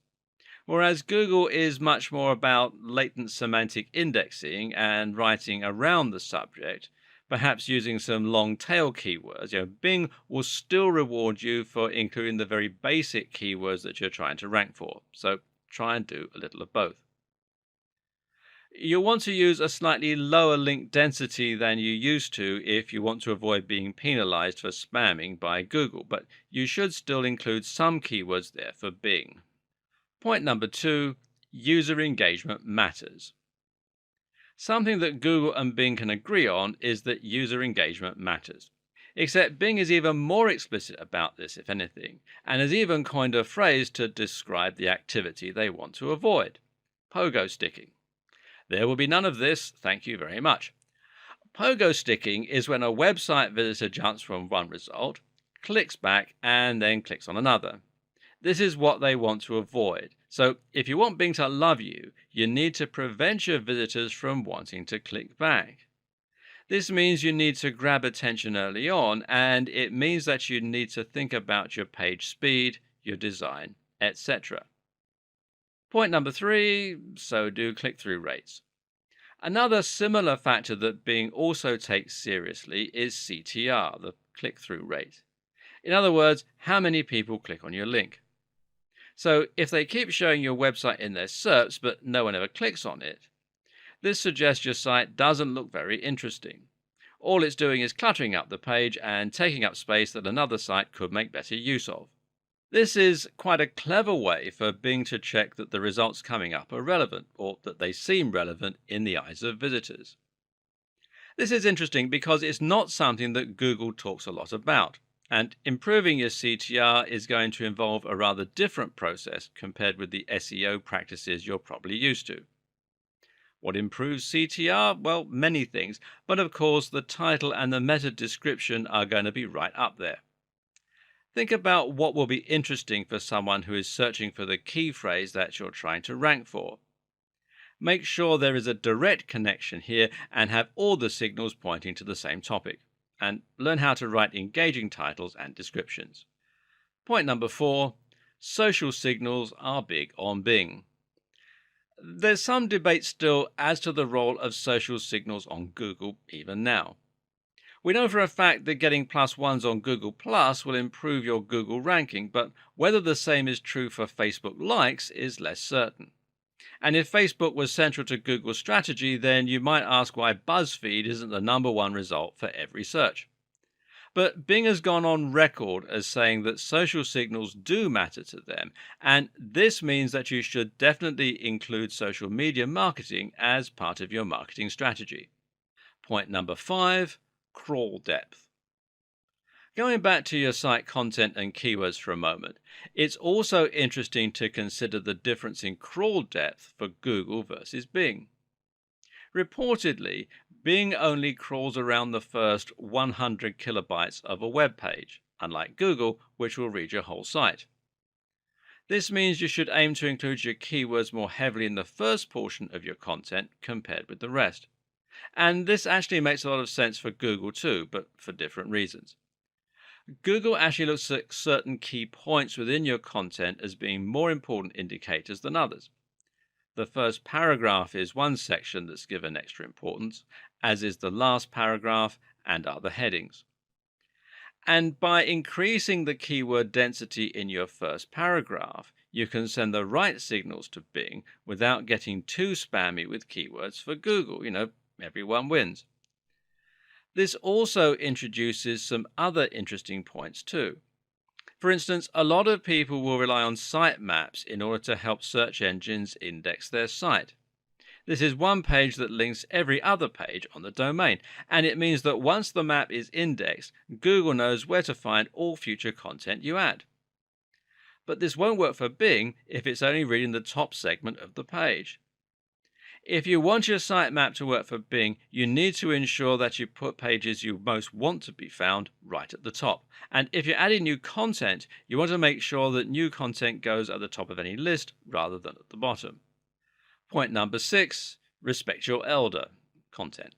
Whereas Google is much more about latent semantic indexing and writing around the subject, perhaps using some long tail keywords. Bing will still reward you for including the very basic keywords that you're trying to rank for. So try and do a little of both. You'll want to use a slightly lower link density than you used to if you want to avoid being penalized for spamming by Google, but you should still include some keywords there for Bing. Point number two, user engagement matters. Something that Google and Bing can agree on is that user engagement matters. Except Bing is even more explicit about this, if anything, and has even coined a phrase to describe the activity they want to avoid: pogo sticking. There will be none of this, thank you very much. Pogo sticking is when a website visitor jumps from one result, clicks back, and then clicks on another. This is what they want to avoid. So if you want Bing to love you, you need to prevent your visitors from wanting to click back. This means you need to grab attention early on, and it means that you need to think about your page speed, your design, etc. Point number three, so do click-through rates. Another similar factor that Bing also takes seriously is CTR, the click-through rate. In other words, how many people click on your link. So if they keep showing your website in their SERPs but no one ever clicks on it, this suggests your site doesn't look very interesting. All it's doing is cluttering up the page and taking up space that another site could make better use of. This is quite a clever way for Bing to check that the results coming up are relevant, or that they seem relevant in the eyes of visitors. This is interesting because it's not something that Google talks a lot about, and improving your CTR is going to involve a rather different process compared with the SEO practices you're probably used to. What improves CTR? Well, many things, but of course the title and the meta description are going to be right up there. Think about what will be interesting for someone who is searching for the key phrase that you're trying to rank for. Make sure there is a direct connection here and have all the signals pointing to the same topic. And learn how to write engaging titles and descriptions. Point number four, social signals are big on Bing. There's some debate still as to the role of social signals on Google even now. We know for a fact that getting +1s on Google Plus will improve your Google ranking, but whether the same is true for Facebook likes is less certain. And if Facebook was central to Google's strategy, then you might ask why BuzzFeed isn't the #1 result for every search. But Bing has gone on record as saying that social signals do matter to them, and this means that you should definitely include social media marketing as part of your marketing strategy. Point number five, crawl depth. Going back to your site content and keywords for a moment, it's also interesting to consider the difference in crawl depth for Google versus Bing. Reportedly, Bing only crawls around the first 100 kilobytes of a web page, unlike Google, which will read your whole site. This means you should aim to include your keywords more heavily in the first portion of your content compared with the rest. And this actually makes a lot of sense for Google too, but for different reasons. Google actually looks at certain key points within your content as being more important indicators than others. The first paragraph is one section that's given extra importance, as is the last paragraph and other headings. And by increasing the keyword density in your first paragraph, you can send the right signals to Bing without getting too spammy with keywords for Google. Everyone wins. This also introduces some other interesting points too. For instance, a lot of people will rely on sitemaps in order to help search engines index their site. This is one page that links every other page on the domain, and it means that once the map is indexed, Google knows where to find all future content you add. But this won't work for Bing if it's only reading the top segment of the page. If you want your sitemap to work for Bing, you need to ensure that you put pages you most want to be found right at the top. And if you're adding new content, you want to make sure that new content goes at the top of any list rather than at the bottom. Point number 6, respect your elder content.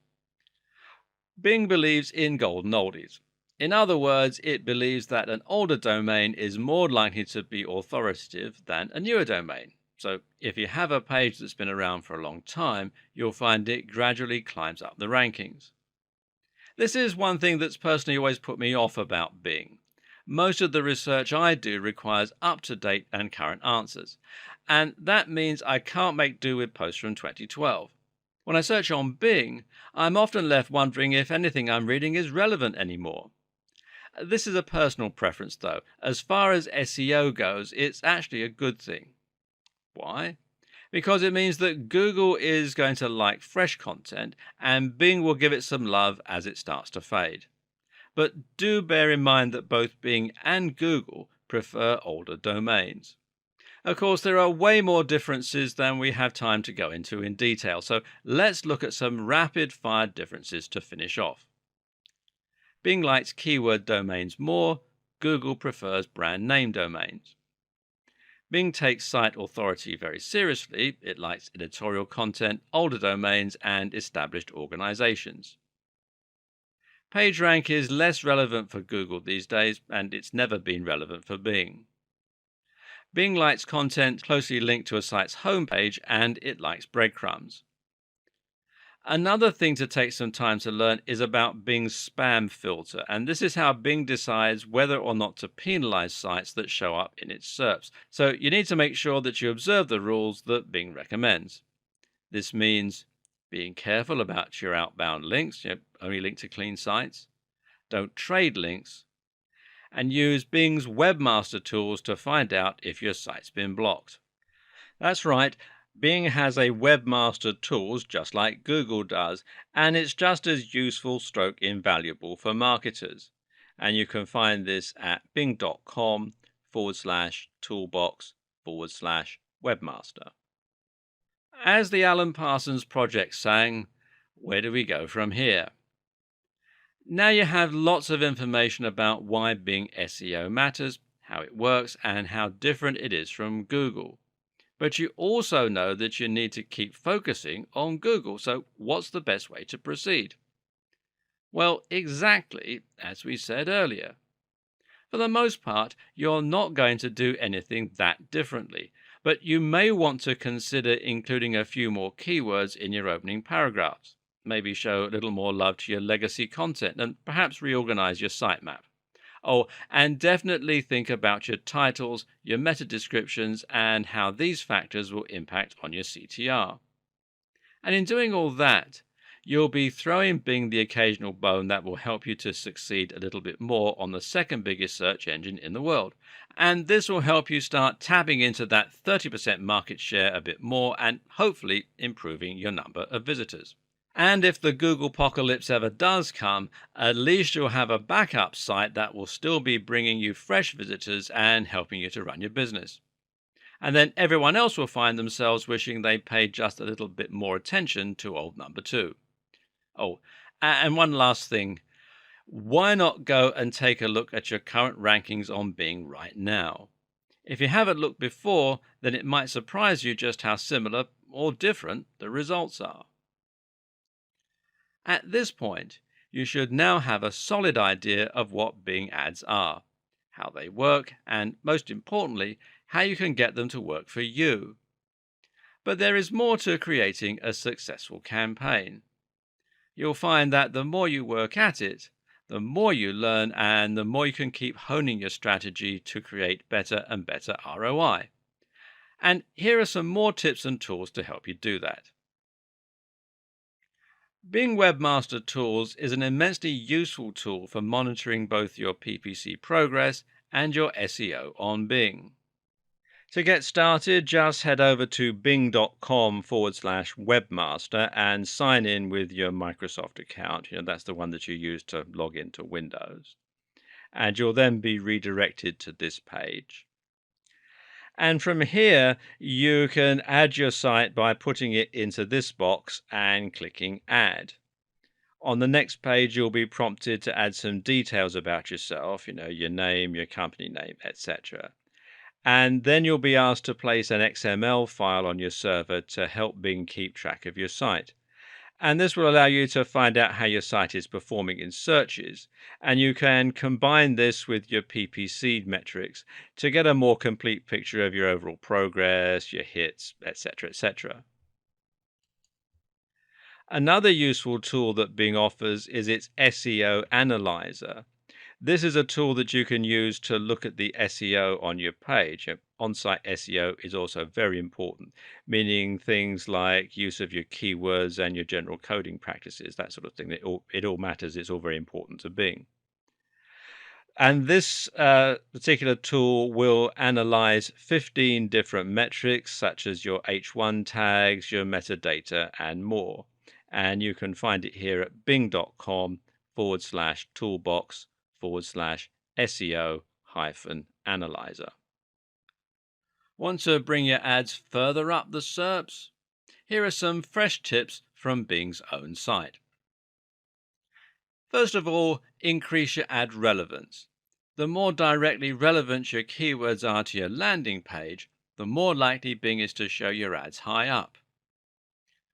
Bing believes in golden oldies. In other words, it believes that an older domain is more likely to be authoritative than a newer domain. So if you have a page that's been around for a long time, you'll find it gradually climbs up the rankings. This is one thing that's personally always put me off about Bing. Most of the research I do requires up to date and current answers, and that means I can't make do with posts from 2012. When I search on Bing, I'm often left wondering if anything I'm reading is relevant anymore. This is a personal preference, though. As far as SEO goes, it's actually a good thing. Why? Because it means that Google is going to like fresh content and Bing will give it some love as it starts to fade. But do bear in mind that both Bing and Google prefer older domains. Of course, there are way more differences than we have time to go into in detail, so let's look at some rapid fire differences to finish off. Bing likes keyword domains more, Google prefers brand name domains. Bing takes site authority very seriously. It likes editorial content, older domains, and established organizations. PageRank is less relevant for Google these days, and it's never been relevant for Bing. Bing likes content closely linked to a site's homepage, and it likes breadcrumbs. Another thing to take some time to learn is about Bing's spam filter, and this is how Bing decides whether or not to penalize sites that show up in its SERPs. So you need to make sure that you observe the rules that Bing recommends. This means being careful about your outbound links, only link to clean sites, don't trade links, and use Bing's webmaster tools to find out if your site's been blocked. That's right, Bing has a webmaster tools just like Google does, and it's just as useful stroke invaluable for marketers. And you can find this at bing.com/toolbox/webmaster. As the Alan Parsons Project sang, where do we go from here? Now you have lots of information about why Bing SEO matters, how it works, and how different it is from Google. But you also know that you need to keep focusing on Google. So, what's the best way to proceed? Well, exactly as we said earlier. For the most part, you're not going to do anything that differently, but you may want to consider including a few more keywords in your opening paragraphs. Maybe show a little more love to your legacy content and perhaps reorganize your sitemap. Oh, and definitely think about your titles, your meta descriptions, and how these factors will impact on your CTR. And in doing all that, you'll be throwing Bing the occasional bone that will help you to succeed a little bit more on the second biggest search engine in the world. And this will help you start tapping into that 30% market share a bit more and hopefully improving your number of visitors. And if the Google apocalypse ever does come, at least you'll have a backup site that will still be bringing you fresh visitors and helping you to run your business. And then everyone else will find themselves wishing they paid just a little bit more attention to old number two. Oh, and one last thing. Why not go and take a look at your current rankings on Bing right now? If you haven't looked before, then it might surprise you just how similar or different the results are. At this point, you should now have a solid idea of what Bing ads are, how they work, and most importantly, how you can get them to work for you. But there is more to creating a successful campaign. You'll find that the more you work at it, the more you learn and the more you can keep honing your strategy to create better and better ROI. And here are some more tips and tools to help you do that. Bing Webmaster Tools is an immensely useful tool for monitoring both your PPC progress and your SEO on Bing. To get started, just head over to bing.com/webmaster and sign in with your Microsoft account. That's the one that you use to log into Windows. And you'll then be redirected to this page. And from here, you can add your site by putting it into this box and clicking Add. On the next page, you'll be prompted to add some details about yourself, your name, your company name, etc. And then you'll be asked to place an XML file on your server to help Bing keep track of your site. And this will allow you to find out how your site is performing in searches. And you can combine this with your PPC metrics to get a more complete picture of your overall progress, your hits, etc., etc. Another useful tool that Bing offers is its SEO analyzer. This is a tool that you can use to look at the SEO on your page. On-site SEO is also very important, meaning things like use of your keywords and your general coding practices, that sort of thing. It all matters. It's all very important to Bing. And this particular tool will analyze 15 different metrics, such as your H1 tags, your metadata, and more. And you can find it here at bing.com/toolbox/SEO hyphen analyzer. Want to bring your ads further up the SERPs? Here are some fresh tips from Bing's own site. First of all, increase your ad relevance. The more directly relevant your keywords are to your landing page, the more likely Bing is to show your ads high up.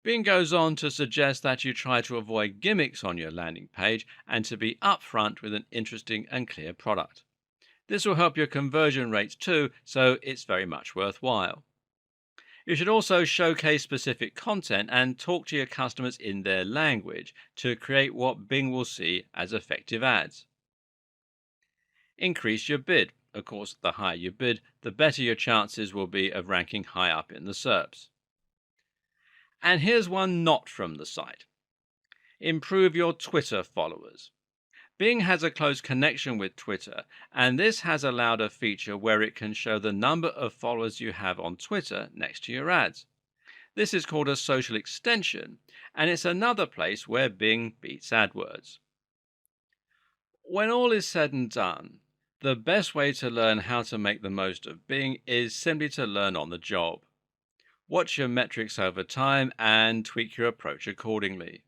Bing goes on to suggest that you try to avoid gimmicks on your landing page and to be upfront with an interesting and clear product. This will help your conversion rates too, so it's very much worthwhile. You should also showcase specific content and talk to your customers in their language to create what Bing will see as effective ads. Increase your bid. Of course, the higher you bid, the better your chances will be of ranking high up in the SERPs. And here's one not from the site. Improve your Twitter followers. Bing has a close connection with Twitter, and this has allowed a feature where it can show the number of followers you have on Twitter next to your ads. This is called a social extension, and it's another place where Bing beats AdWords. When all is said and done, the best way to learn how to make the most of Bing is simply to learn on the job. Watch your metrics over time and tweak your approach accordingly.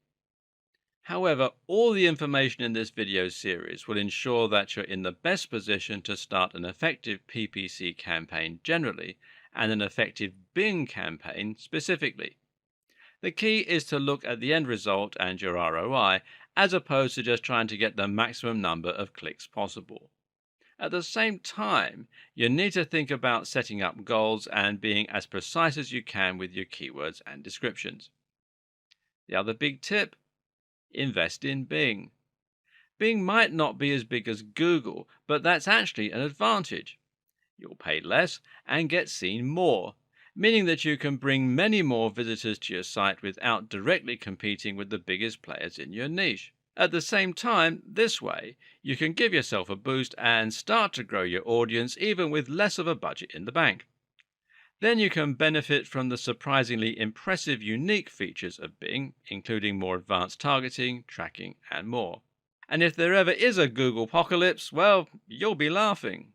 However, all the information in this video series will ensure that you're in the best position to start an effective PPC campaign generally and an effective Bing campaign specifically. The key is to look at the end result and your ROI as opposed to just trying to get the maximum number of clicks possible. At the same time, you need to think about setting up goals and being as precise as you can with your keywords and descriptions. The other big tip: invest in Bing. Bing might not be as big as Google, but that's actually an advantage. You'll pay less and get seen more, meaning that you can bring many more visitors to your site without directly competing with the biggest players in your niche. At the same time, this way, you can give yourself a boost and start to grow your audience even with less of a budget in the bank. Then you can benefit from the surprisingly impressive unique features of Bing, including more advanced targeting, tracking, and more. And if there ever is a Google apocalypse, well, you'll be laughing.